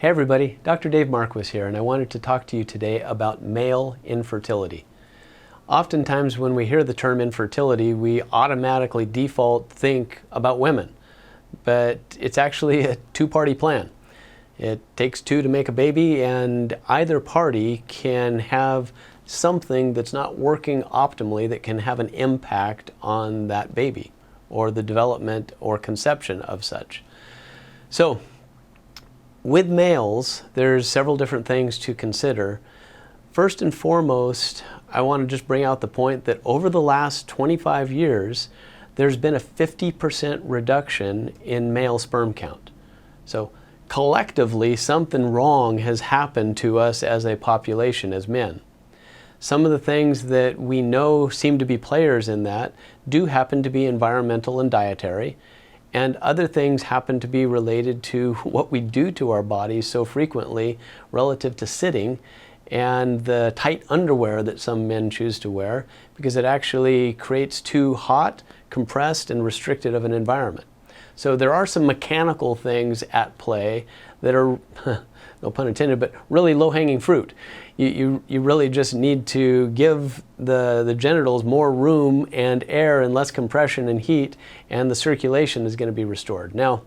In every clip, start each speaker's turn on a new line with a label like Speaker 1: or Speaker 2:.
Speaker 1: Hey everybody, Dr. Dave Marquis here, and I wanted to talk to you today about male infertility. Oftentimes when we hear the term infertility, we automatically default think about women, but it's actually a two-party plan. It takes two to make a baby, and either party can have something that's not working optimally that can have an impact on that baby or the development or conception of such. So, with males, there's several different things to consider. First and foremost, I want to just bring out the point that over the last 25 years, there's been a 50% reduction in male sperm count. So collectively, something wrong has happened to us as a population, as men. Some of the things that we know seem to be players in that do happen to be environmental and dietary, and other things happen to be related to what we do to our bodies so frequently relative to sitting and the tight underwear that some men choose to wear, because it actually creates too hot, compressed, and restricted of an environment. So there are some mechanical things at play that are, no pun intended, but really low-hanging fruit. You really just need to give the genitals more room and air and less compression and heat, and the circulation is going to be restored. Now,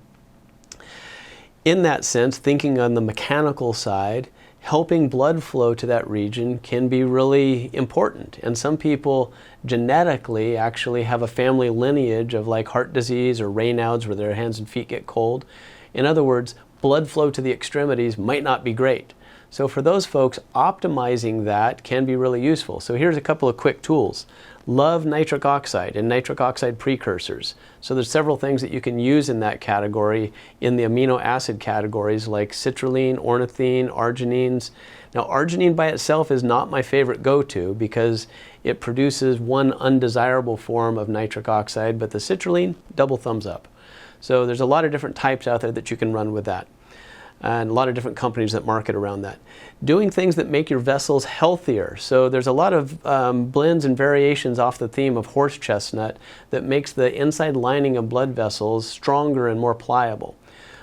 Speaker 1: in that sense, thinking on the mechanical side, helping blood flow to that region can be really important. And some people genetically actually have a family lineage of like heart disease or Raynaud's, where their hands and feet get cold. In other words, blood flow to the extremities might not be great. So for those folks, optimizing that can be really useful. So here's a couple of quick tools. Love nitric oxide and nitric oxide precursors. So there's several things that you can use in that category, in the amino acid categories like citrulline, ornithine, arginines. Now arginine by itself is not my favorite go-to because it produces one undesirable form of nitric oxide, but the citrulline, double thumbs up. So there's a lot of different types out there that you can run with that, and a lot of different companies that market around that. Doing things that make your vessels healthier. So there's a lot of blends and variations off the theme of horse chestnut that makes the inside lining of blood vessels stronger and more pliable.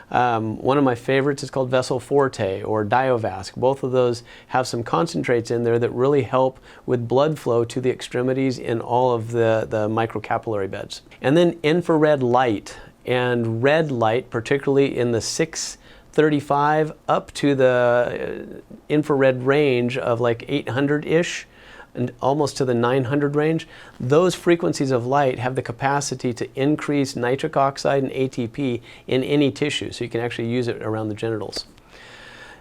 Speaker 1: One of my favorites is called Vessel Forte or Diovasc. Both of those have some concentrates in there that really help with blood flow to the extremities in all of the microcapillary beds. And then infrared light and red light, particularly in the 635 up to the infrared range of like 800-ish and almost to the 900 range. Those frequencies of light have the capacity to increase nitric oxide and ATP in any tissue, so you can actually use it around the genitals.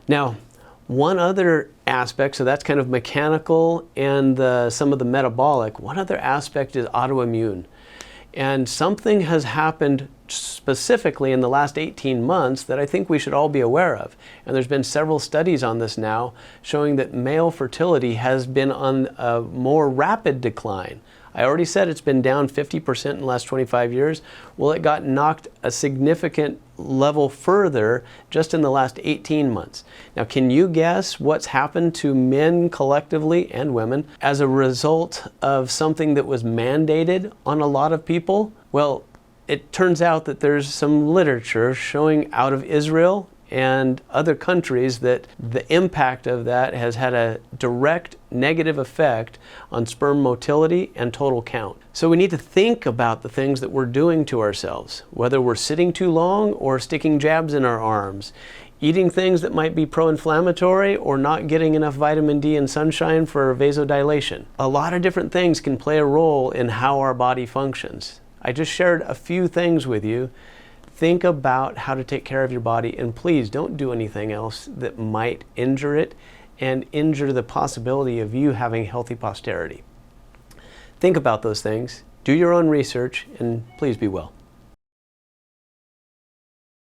Speaker 1: Now, one other aspect, so that's kind of mechanical and some of the metabolic. One other aspect is autoimmune. And something has happened specifically in the last 18 months that I think we should all be aware of. And there's been several studies on this now showing that male fertility has been on a more rapid decline. I already said it's been down 50% in the last 25 years. Well, it got knocked a significant level further just in the last 18 months. Now, can you guess what's happened to men collectively and women as a result of something that was mandated on a lot of people? Well, it turns out that there's some literature showing out of Israel and other countries that the impact of that has had a direct negative effect on sperm motility and total count. So we need to think about the things that we're doing to ourselves, whether we're sitting too long or sticking jabs in our arms, eating things that might be pro-inflammatory or not getting enough vitamin D and sunshine for vasodilation. A lot of different things can play a role in how our body functions. I just shared a few things with you. Think about how to take care of your body, and please don't do anything else that might injure it and injure the possibility of you having healthy posterity. Think about those things, do your own research, and please be well.